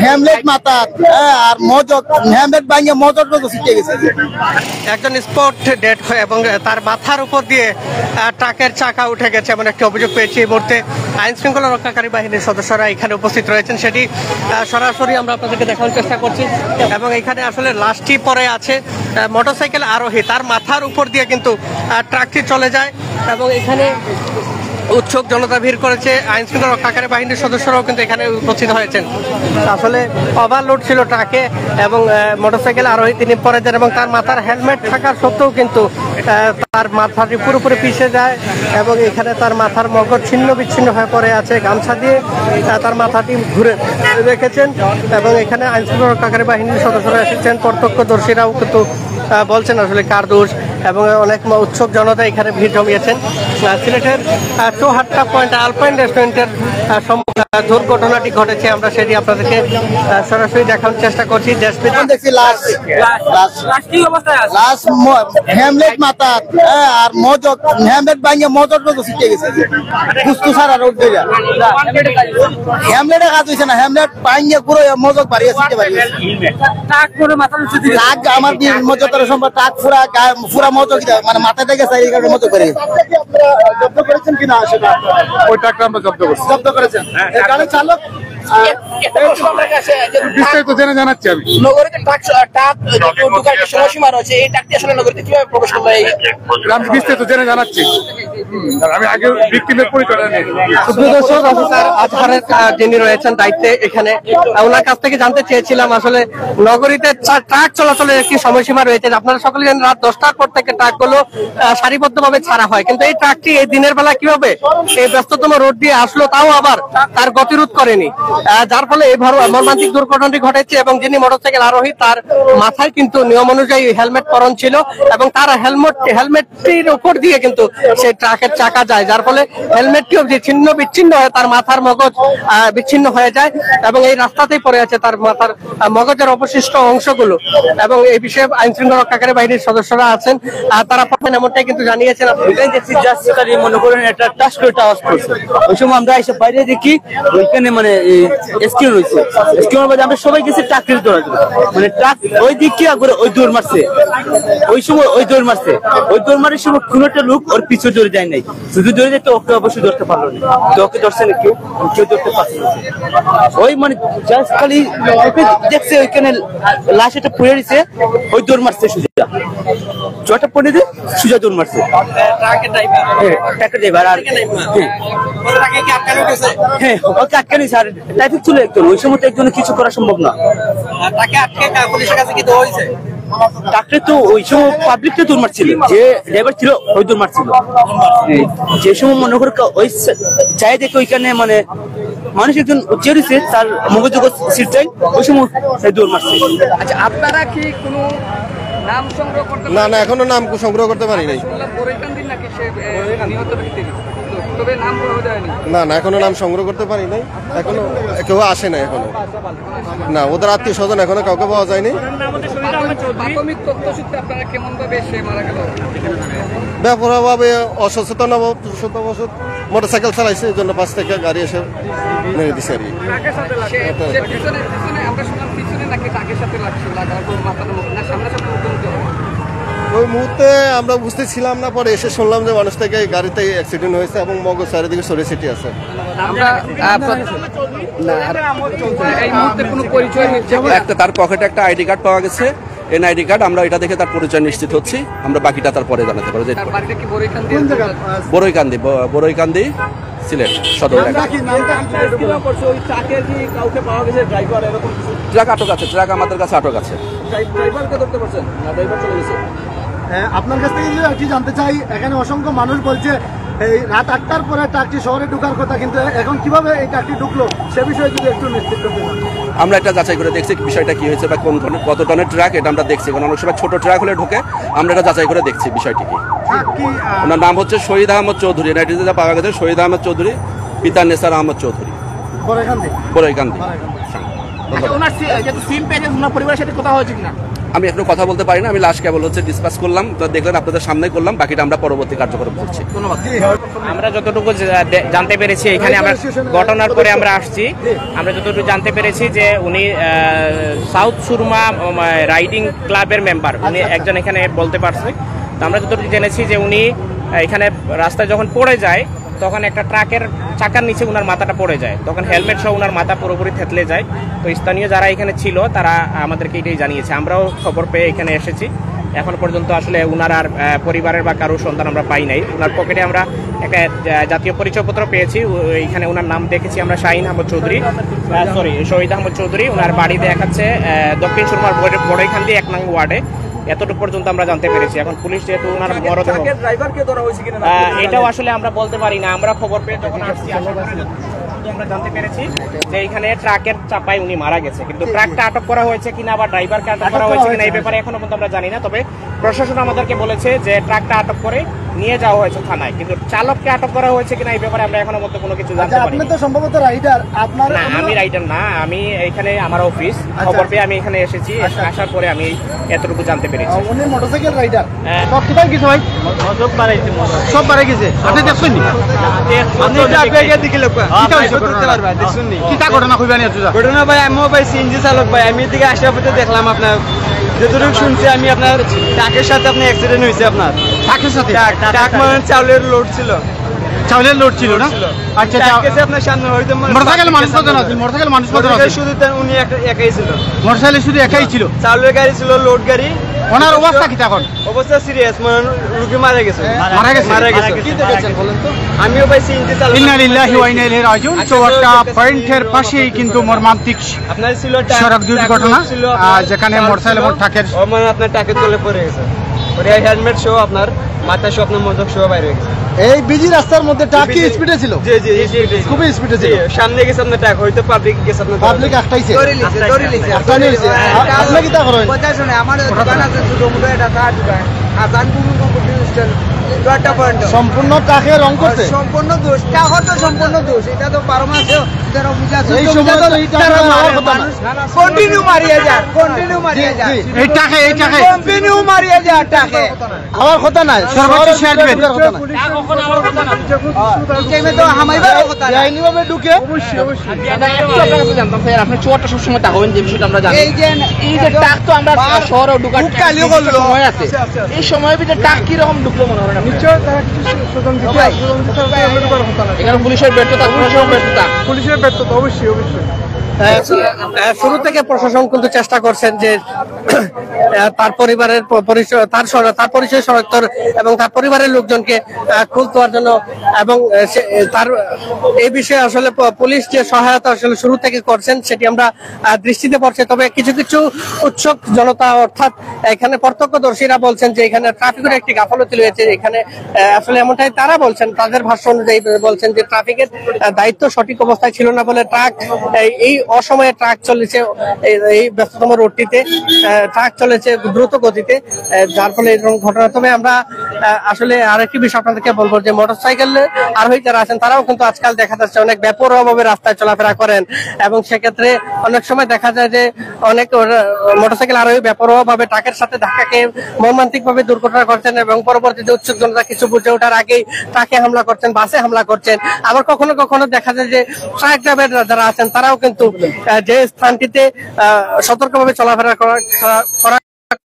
Hamlet মাথা আর মজক Hamlet ভাঙিয়ে মজক ছিটে গেছে। একজন স্পট ডেড হয়ে এবং তার মাথার উপর দিয়ে ট্রাকের চাকা উঠে গেছে এমন একটি অভিযোগ পেয়েছি। এই মুহূর্তে আইন শৃঙ্খলা রক্ষাকারী বাহিনীর সদস্যরা এখানে উপস্থিত রয়েছেন, সেটি সরাসরি আমরা আপনাদেরকে দেখানোর চেষ্টা করছি। এবং এখানে আসলে লাশটি পরে আছে মোটরসাইকেল আরোহী, তার মাথার উপর দিয়ে কিন্তু ট্রাকটি চলে যায় এবং এখানে উৎসুক জনতা ভিড় করেছে। আইন শৃঙ্খলা রক্ষাকারী বাহিনীর সদস্যরাও কিন্তু এখানে উপস্থিত হয়েছেন। আসলে ওভারলোড ছিল ট্রাকে এবং মোটরসাইকেল আরোহী তিনি পরে যান এবং তার মাথার হেলমেট থাকার সত্ত্বেও কিন্তু তার মাথাটি পুরোপুরি পিছিয়ে যায় এবং এখানে তার মাথার মগজ ছিন্ন বিচ্ছিন্ন হয়ে পড়ে আছে। গামছা দিয়ে তার মাথাটি ঘুরে রেখেছেন এবং এখানে আইন শৃঙ্খলা রক্ষাকারী বাহিনীর সদস্যরা এসেছেন। প্রত্যক্ষদর্শীরাও কিন্তু বলছেন আসলে কার দোষ এবং অনেক উৎসুক জনতা এখানে ভিড় জমিয়েছেন। সিলেটের চৌহাট্টা পয়েন্ট আলপাইন রেস্টুরেন্টের দুর্ঘটনাটি ঘটেছে, আমরা সেটি আপনাদেরকে সরাসরি দেখানোর চেষ্টা করছি। হ্যামলেট মাথা আর মজক হ্যামলেট ভাঙিয়ে মজক ছিটে গেছে। বুঝতো সারা রোড হ্যামলেটে কাজ হয়েছে না, হ্যামলেট ভাঙিয়ে পুরো মজক বাড়িয়ে ছিটে বাড়িয়ে আমার মজকের সম্ভব ট্রাক পুরা মজক মানে মাথা থেকে চাই মজক করে জব্দ করেছেন কিনা সেটা ওই ট্রাকটা আমরা জব্দ করেছেন। গাড়ির চালক বিস্তারিত জেনে জানাচ্ছি আমি। নগরীতে ট্রাক ঢোকার একটা সময়সীমা রয়েছে, এই ট্রাকটি আসলে নগরীতে কিভাবে প্রবেশ করবে আমি বিস্তারিত জেনে জানাচ্ছি। আমি আগে ভিকটিমের পরিচয় নেই। সুপ্রদর্শক অফিসার আজহারের যিনি রয়েছেন দায়িত্বে, এখানে ওনার কাছ থেকে জানতে চেয়েছিলাম আসলে নগরীতে ট্রাক চলাচলের একটি সময়সীমা রয়েছে। আপনারা সকলে জানেন রাত 10টার পর থেকে ট্রাকগুলো সারিবদ্ধভাবে ছাড়া হয়, কিন্তু এই ট্রাকটি এই দিনের বেলা কিভাবে এই ব্যস্ততম রোড দিয়ে আসলো তাও আবার তার গতিরোধ করেনি, যার ফলে এই মর্মান্তিক দুর্ঘটনাটি ঘটেছে। এবং যিনি মোটরসাইকেল আরোহী তার মাথায় কিন্তু নিয়ম অনুযায়ী হেলমেট পরন ছিল এবং তার হেলমেটটির উপর দিয়ে কিন্তু সেই ট্রাকের চাকা যায়, যার ফলে হেলমেটটিও যে ছিন্ন বিচ্ছিন্ন হয়ে তার মাথার মগজ বিচ্ছিন্ন হয়ে যায় এবং এই রাস্তাতেই পড়ে আছে তার মাথার মগজের অবশিষ্ট অংশগুলো। এবং এই বিষয়ে আইন শৃঙ্খলা রক্ষাকারী বাহিনীর সদস্যরা আছেন, তারা প্রথমে এমনটাই কিন্তু জানিয়েছেন। মনে করেন একটা টাচ করে আওয়াজ করছে, ওই সময় আমরা এসে বাইরে দেখি ওইখানে মানে স্ক্রিন হয়েছে, স্ক্রিনের মধ্যে আমরা সবাই গেছি ট্রাকের দৌড়, মানে ট্রাক ওই দিক কি করে ওই দৌড় মারছে, ওই সময় ওই দৌড় মারছে, ওই দৌড় মারার সময় কোন একটা লোক ওর পিছু ধরে যায় নাই, শুধু ধরে যায় তো ওকে অবশ্যই ধরতে পারলো না, তো ওকে ধরছে না কেউ ধরতে পারছে না। ওই মানে জাস্ট খালি দেখছে ওইখানে লাশ একটা পড়ে দিছে, ওই দৌড় মারছে সুজা, জটা পড়ে দিয়ে সুজা দৌড় মারছে ট্রাকের ড্রাইভার। আর হ্যাঁ ওকে আটকে নিয়েছে, আর ট্রাফিক ছিল একজন, ওই সময় তো একজনের কিছু করা সম্ভব না। ট্রাকটা তো ওই সময় পাবলিকটা দৌড় মারছিল, যে ড্রাইভার ছিল ওই দৌড় মারছিল, যে সময় মনে করে ওই চাই দেখে ওইখানে মানে মানুষ একজন চেয়েছে তার মগজ সিট চাই, ওই সময় দৌড় মারছে। আচ্ছা আপনারা কি কোনো নাম সংগ্রহ করতে? না না এখনো নাম সংগ্রহ করতে পারি নাই। না না এখনো নাম সংগ্রহ করতে পারি নাই, এখনো কেউ আসে না এখনো, না ওদের আত্মীয় স্বজন এখনো কাউকে পাওয়া যায়নি। ব্যাপকভাবে অসচেতনবশত মোটরসাইকেল চালাইছে, এই জন্য পাশ থেকে গাড়ি এসে মেরে দিছে আর ওই মুহূর্তে আমরা বুঝতে ছিলাম না, পরে এসে শুনলাম যে মানুষ থেকে গাড়িতে অ্যাক্সিডেন্ট হয়েছে এবং মগজ চারিদিকে সরে ছিটি আছে। একটা তার পকেটে একটা আইডি কার্ড পাওয়া গেছে, এনআইডি কার্ড, আমরা এটা দেখে তার পরিচয় নিশ্চিত হচ্ছি, আমরা বাকিটা তারপরে জানাতে পারবো। বড়ইকান্দি সিলেট সদর এলাকা। ট্রাক আটক আছে, ট্রাক আমাদের কাছে আটক আছে। আপনার কাছ থেকে একটি জানতে চাই, এখানে অসংখ্য মানুষ বলছে এই রাত 8টার পরে ট্রাকটি শহরে ঢোকার কথা, কিন্তু এখন কিভাবে এই ট্রাকটি ঢুকলো সে বিষয়ে যদি একটু নিশ্চিত করতে চান। আমরা এটা যাচাই করে দেখছি বিষয়টা কি হয়েছে বা কোন ধরনের কত টনের ট্রাক, এটা আমরা দেখছি, কারণ অনেক সময় ছোট ট্রাক হলে ঢোকে, আমরা এটা যাচাই করে দেখছি বিষয়টি কি। ওনার নাম হচ্ছে শহীদ আহমদ চৌধুরী, এনআইডিতে যা পাওয়া গেছে শহীদ আহমদ চৌধুরী, পিতা নেসার আহমদ চৌধুরী, বড়ইকান্দি। ওনার সিম পেয়েছে, ওনার পরিবারের সাথে কথা হয়েছে কিনা? আমি এখনো কথা বলতে পারি না, আমি লাশ কেবল হচ্ছে ডিসপাস করলাম, তো দেখলেন আপনাদের সামনে করলাম, বাকিটা আমরা পরবর্তী কার্যক্রম করছি। ধন্যবাদ। আমরা যতটুকু জানতে পেরেছি, এখানে আমরা ঘটনার পরে আমরা আসছি, আমরা যতটুকু জানতে পেরেছি যে উনি সাউথ সুরমা রাইডিং ক্লাবের মেম্বার, উনি একজন এখানে বলতে পারছে। তো আমরা যতটুকু জেনেছি যে উনি এখানে রাস্তায় যখন পড়ে যায় তখন একটা ট্রাকের চাকার নিচে উনার মাথাটা পড়ে যায়, তখন হেলমেট সহ উনার মাথা পুরোপুরি থেতলে যায়। তো স্থানীয় যারা এখানে ছিল তারা আমাদেরকে এটাই জানিয়েছে, আমরাও খবর পেয়ে এখানে এসেছি। এখন পর্যন্ত আসলে উনার আর পরিবারের বা কারোর সন্তান আমরা পাই নাই। উনার পকেটে আমরা একটা জাতীয় পরিচয়পত্র পেয়েছি, এখানে উনার নাম দেখেছি আমরা শাহিন আহমদ চৌধুরী, শহীদ আহমদ চৌধুরী। উনার বাড়ি দেখাচ্ছে দক্ষিণ সুরমার বড়ইখান দিয়ে 1 নং ওয়ার্ডে। এতটুকু পর্যন্ত আমরা জানতে পেরেছি। এখন পুলিশ যেহেতু ওনার মরদেহ, এটাও আসলে আমরা বলতে পারি না। আমরা খবর পেয়ে যখন আসছি আমরা জানতে পেরেছি যে এখানে ট্রাকের চাপায় উনি মারা গেছে, কিন্তু ট্রাকটা আটক করা হয়েছে কিনা বা ড্রাইভারকে আটক করা হয়েছে কিনা এই ব্যাপারে এখনো পর্যন্ত আমরা জানি না। তবে প্রশাসন আমাদেরকে বলেছে যে ট্রাকটা আটক করে নিয়ে যাওয়া হয়েছে থানায়, কিন্তু চালককে আটক করা হয়েছে কিনা এই ব্যাপারে আমরা এখনো পর্যন্ত কোনো কিছু জানতে পারি না। সম্ভবত রাইডার আপনার না, আমি রাইডার না, আমি এখানে আমার অফিস, খবর পেয়ে আমি এখানে এসেছি, আসার পরে আমি এতটুকু জানতে পেরেছি। উনি মোটরসাইকেল রাইডার। সব কোথায় গেছে ভাই? সব বাড়ি গেছে। আপনি দেখছেন নি? কিটা ঘটনা কইবা নি? ঘটনা ভাই আমিও ভাই সিএনজি চালক ভাই, আমি এদিকে আসার পথে দেখলাম আপনার, যতটুকু শুনছি আমি আপনার ট্রাকের সাথে আপনার অ্যাক্সিডেন্ট হয়েছে। আপনার ট্রাকের সাথে? ট্রাক মানে চাউলের লোড ছিল। চাউলের লোড ছিল না? আচ্ছা, আপনার সামনে হয়তো মোটরসাইকেল মানুষ কতজন আছে? মোটরসাইকেল মানুষ কতজন আছে? শুধু উনি একাই ছিল। মোটরসাইকেল শুধু একাই ছিল? চাউলের গাড়ি ছিল, লোড গাড়ি। ওনার অবস্থা কি এখন? অবস্থা সিরিয়াস, মানে রোগী মারা গেছে। মারা গেছে। কি দেখেছেন বলেন তো? আমিও ভাই সিএনজি চালক। ইন্না লিল্লাহি ওয়া ইন্না ইলাইহি রাজিউন। চৌরাস্তা পয়েন্টের পাশেই কিন্তু মর্মান্তিক আপনার ছিল সড়ক দুর্ঘটনা, যেখানে মোটরসাইকেল এবং ট্রাকের মানে আপনার ট্রাকের তলে পড়ে গেছে। ওরে হেলমেট সহ আপনার মাথা সহ আপনার মদক সহ বাইরে হয়ে গেছে। এই বিজি রাস্তার মধ্যে ট্রাক কি স্পিডে ছিল? জি জি, খুবই স্পিডে ছিল। সামনে গেছে আপনার ট্রাক, হয়তো পাবলিক গেছে আপনার। পাবলিক আটকাইছে? দৌড়িয়েছে। আপনি কি তা করেন? কথা শুনে আমার দোকান আছে, ছোট মোটো একটা কার দোকান, আজানপুর কম্পিউটার স্ট্যান্ড, একটা পয়েন্ট সম্পূর্ণ ট্রাকে রং করতে? সম্পূর্ণ দোষ, টাকা তো সম্পূর্ণ দোষ। এটা তো 12 মাসে এই সময় তো এই টাকা মারার কথা না। কন্টিনিউ মারিয়ে যায়, কন্টিনিউ মারিয়ে যায়। এই টাকা কন্টিনিউ মারিয়ে যায় টাকা। আমার কথা নাই, সর্বোচ্চ শেয়ার দিবেন। তো হামাইবার কথা না। আইনিভাবে ঢুকে আপনি চোরটা সবসময় টাকা যে বিষয়টা আমরা জানি। এই যে টাক তো আমরা শহরে ঢুকার সময় আছে, এই সময়ের ভিতরে টাক কিরকম ঢুকলো মনে হয়? নিশ্চয় তারা কিছু সুযোগ দিতে এখানে পুলিশের ব্যর্থতা, পুলিশের ব্যর্থতা অবশ্যই। শুরু থেকে প্রশাসন কিন্তু চেষ্টা করছেন যে তার পরিবারের পরিচয়, তার পরিচয় শনাক্ত এবং তার পরিবারের লোকজনকে খোঁজ দেওয়ার জন্য, এবং তার এই বিষয়ে আসলে পুলিশ যে সহায়তা আসলে শুরু থেকে করছেন সেটি আমরা দৃষ্টিতে পড়ছে। তবে কিছু কিছু উৎসুক জনতা, অর্থাৎ এখানে প্রত্যক্ষদর্শীরা বলছেন যে এখানে ট্রাফিকের একটি গাফলতি রয়েছে। এখানে আসলে এমনটাই তারা বলছেন, তাদের ভাষ্য অনুযায়ী বলছেন যে ট্রাফিকের দায়িত্ব সঠিক অবস্থায় ছিল না বলে ট্রাক এই অসময়ে ট্রাক চলেছে, এই ব্যস্ততম রোডটিতে ট্রাক চলেছে দ্রুত গতিতে, যার ফলে এরকম ঘটনা। তবে আমরা আসলে আরেকটি বিষয় আপনাদেরকে বলবো যে মোটরসাইকেল আরোহী যারা আছেন তারাও কিন্তু আজকাল দেখা যাচ্ছে অনেক বেপরোয়াভাবে রাস্তায় চলাফেরা করেন, এবং সেক্ষেত্রে অনেক সময় দেখা যায় যে অনেক মোটরসাইকেল আরোহী বেপরোয়াভাবে ট্রাকের সাথে ধাক্কা খেয়ে মর্মান্তিক ভাবে দুর্ঘটনা করছেন, এবং পরবর্তীতে উৎসুক জনতা কিছু বুঝে ওঠার আগেই ট্রাকে হামলা করছেন, বাসে হামলা করছেন। আবার কখনো কখনো দেখা যায় যে ট্রাক ড্রাইভার যারা আছেন তারাও কিন্তু যে স্থানটিতে সতর্কভাবে চলাফেরা করা